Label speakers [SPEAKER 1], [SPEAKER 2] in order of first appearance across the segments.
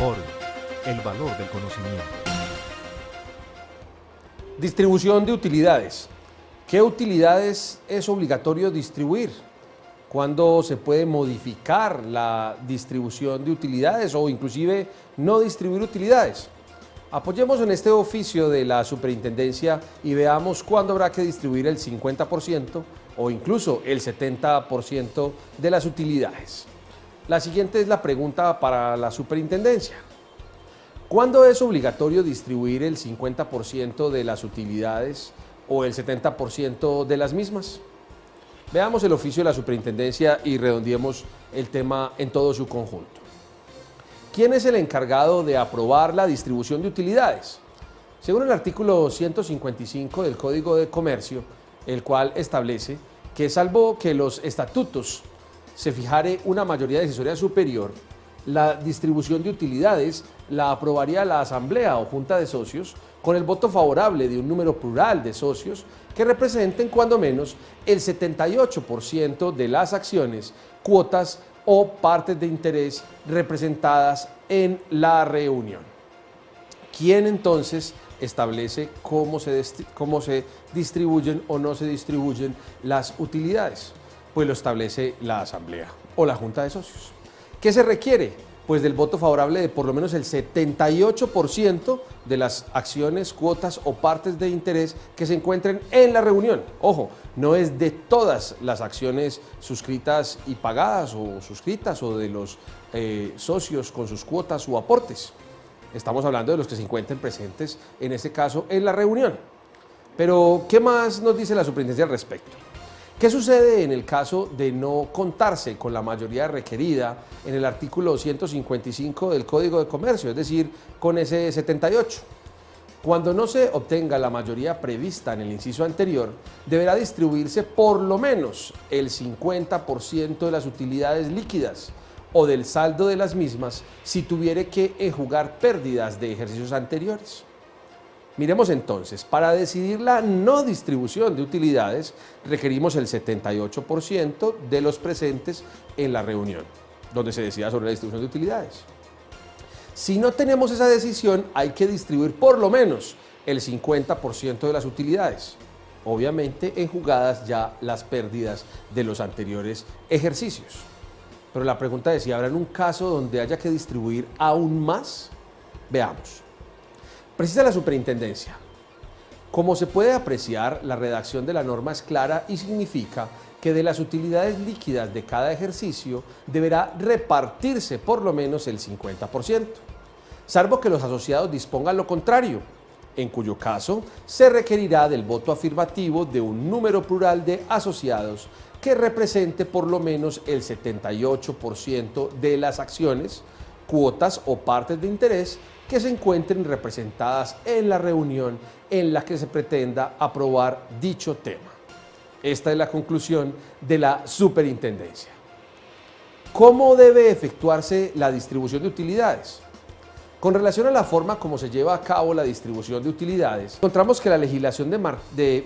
[SPEAKER 1] Ford, el valor del conocimiento.
[SPEAKER 2] Distribución de utilidades. ¿Qué utilidades es obligatorio distribuir? ¿Cuándo se puede modificar la distribución de utilidades o inclusive no distribuir utilidades? Apoyemos en este oficio de la superintendencia y veamos cuándo habrá que distribuir el 50% o incluso el 70% de las utilidades. La siguiente es la pregunta para la superintendencia. ¿Cuándo es obligatorio distribuir el 50% de las utilidades o el 70% de las mismas? Veamos el oficio de la superintendencia y redondeemos el tema en todo su conjunto. ¿Quién es el encargado de aprobar la distribución de utilidades? Según el artículo 155 del Código de Comercio, el cual establece que salvo que los estatutos se fijare una mayoría decisoria superior, la distribución de utilidades la aprobaría la Asamblea o Junta de Socios con el voto favorable de un número plural de socios que representen cuando menos el 78% de las acciones, cuotas o partes de interés representadas en la reunión. ¿Quién entonces establece cómo se distribuyen o no se distribuyen las utilidades? Pues lo establece la Asamblea o la Junta de Socios. ¿Qué se requiere? Pues del voto favorable de por lo menos el 78% de las acciones, cuotas o partes de interés que se encuentren en la reunión. Ojo, no es de todas las acciones suscritas y pagadas o suscritas o de los socios con sus cuotas o aportes. Estamos hablando de los que se encuentren presentes, en este caso, en la reunión. Pero, ¿qué más nos dice la superintendencia al respecto? ¿Qué sucede en el caso de no contarse con la mayoría requerida en el artículo 155 del Código de Comercio, es decir, con ese 78? Cuando no se obtenga la mayoría prevista en el inciso anterior, deberá distribuirse por lo menos el 50% de las utilidades líquidas o del saldo de las mismas si tuviere que enjugar pérdidas de ejercicios anteriores. Miremos entonces, para decidir la no distribución de utilidades, requerimos el 78% de los presentes en la reunión, donde se decida sobre la distribución de utilidades. Si no tenemos esa decisión, hay que distribuir por lo menos el 50% de las utilidades, obviamente enjugadas ya las pérdidas de los anteriores ejercicios. Pero la pregunta es si habrá un caso donde haya que distribuir aún más. Veamos. Precisa la superintendencia. Como se puede apreciar, la redacción de la norma es clara y significa que de las utilidades líquidas de cada ejercicio deberá repartirse por lo menos el 50%, salvo que los asociados dispongan lo contrario, en cuyo caso se requerirá del voto afirmativo de un número plural de asociados que represente por lo menos el 78% de las acciones, cuotas o partes de interés que se encuentren representadas en la reunión en la que se pretenda aprobar dicho tema. Esta es la conclusión de la superintendencia. ¿Cómo debe efectuarse la distribución de utilidades? Con relación a la forma como se lleva a cabo la distribución de utilidades, encontramos que la legislación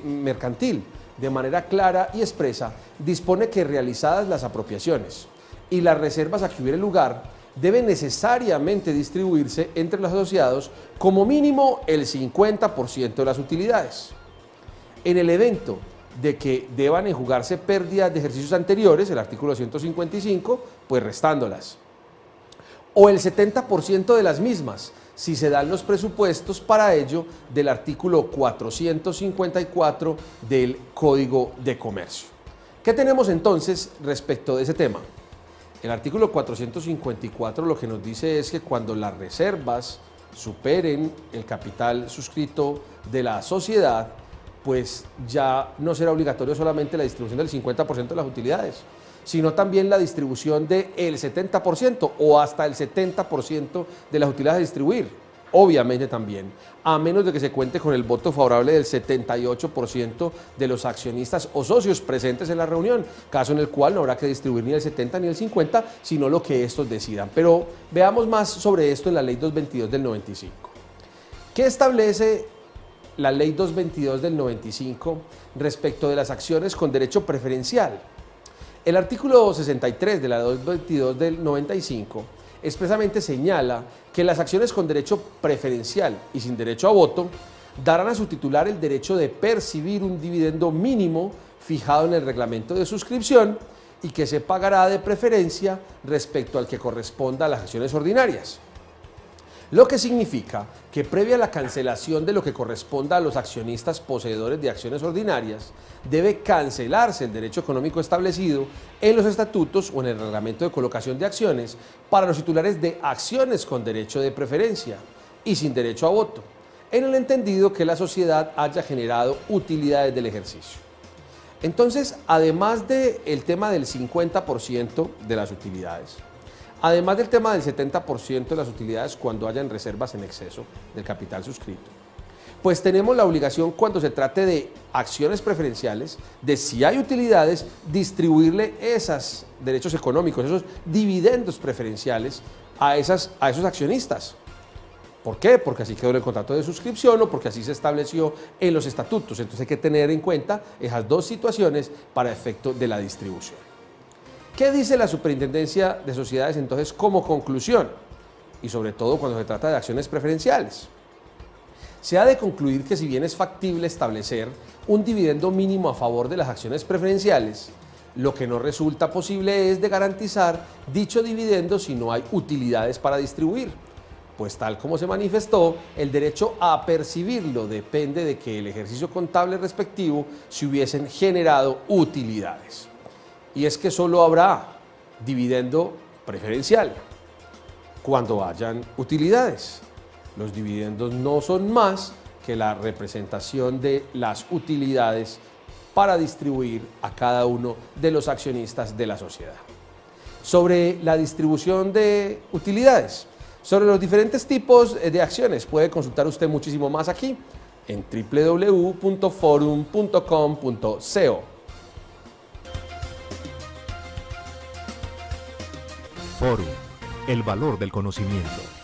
[SPEAKER 2] mercantil, de manera clara y expresa, dispone que realizadas las apropiaciones y las reservas a que hubiere lugar, debe necesariamente distribuirse entre los asociados como mínimo el 50% de las utilidades. En el evento de que deban enjugarse pérdidas de ejercicios anteriores, el artículo 155, pues restándolas. O el 70% de las mismas, si se dan los presupuestos para ello del artículo 454 del Código de Comercio. ¿Qué tenemos entonces respecto de ese tema? El artículo 454 lo que nos dice es que cuando las reservas superen el capital suscrito de la sociedad, pues ya no será obligatorio solamente la distribución del 50% de las utilidades, sino también la distribución del 70% o hasta el 70% de las utilidades a distribuir. Obviamente también, a menos de que se cuente con el voto favorable del 78% de los accionistas o socios presentes en la reunión, caso en el cual no habrá que distribuir ni el 70 ni el 50, sino lo que estos decidan. Pero veamos más sobre esto en la Ley 222 del 95. ¿Qué establece la Ley 222 del 95 respecto de las acciones con derecho preferencial? El artículo 63 de la 222 del 95 expresamente señala que las acciones con derecho preferencial y sin derecho a voto darán a su titular el derecho de percibir un dividendo mínimo fijado en el reglamento de suscripción y que se pagará de preferencia respecto al que corresponda a las acciones ordinarias. Lo que significa que previa a la cancelación de lo que corresponda a los accionistas poseedores de acciones ordinarias, debe cancelarse el derecho económico establecido en los estatutos o en el reglamento de colocación de acciones para los titulares de acciones con derecho de preferencia y sin derecho a voto, en el entendido que la sociedad haya generado utilidades del ejercicio. Entonces, además del tema del 50% de las utilidades, además del tema del 70% de las utilidades cuando hayan reservas en exceso del capital suscrito, pues tenemos la obligación cuando se trate de acciones preferenciales, de si hay utilidades, distribuirle esos derechos económicos, esos dividendos preferenciales a esos accionistas. ¿Por qué? Porque así quedó en el contrato de suscripción o porque así se estableció en los estatutos. Entonces hay que tener en cuenta esas dos situaciones para efecto de la distribución. ¿Qué dice la Superintendencia de Sociedades entonces como conclusión? Y sobre todo cuando se trata de acciones preferenciales. Se ha de concluir que si bien es factible establecer un dividendo mínimo a favor de las acciones preferenciales, lo que no resulta posible es de garantizar dicho dividendo si no hay utilidades para distribuir. Pues tal como se manifestó, el derecho a percibirlo depende de que el ejercicio contable respectivo se hubiesen generado utilidades. Y es que solo habrá dividendo preferencial cuando hayan utilidades. Los dividendos no son más que la representación de las utilidades para distribuir a cada uno de los accionistas de la sociedad. Sobre la distribución de utilidades, sobre los diferentes tipos de acciones, puede consultar usted muchísimo más aquí en www.forum.com.co.
[SPEAKER 1] Forum, el valor del conocimiento.